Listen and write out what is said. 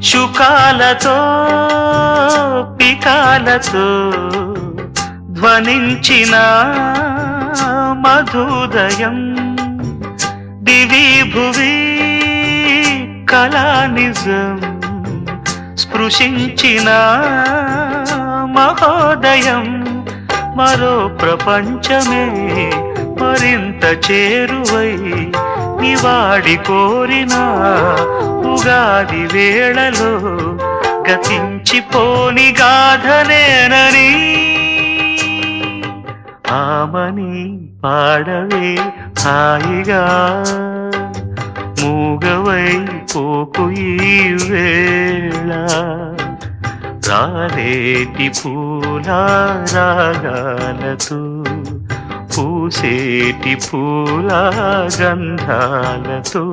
శుకాలతో పికాలతో ధ్వనించిన మధుదయం దివి భువి కళానిజం స్పృశించిన మహోదయం మరో ప్రపంచమే మరింత చేరువై నివాడి కోరిన ఉగాది వేళలో గతించిపోని గాథనేనని ఆమని పాడవే హాయిగా మూగవై పోకు ఈ వేళ రాలేటి పూల రాగాలతో పూసేటి పూల గంధాలతో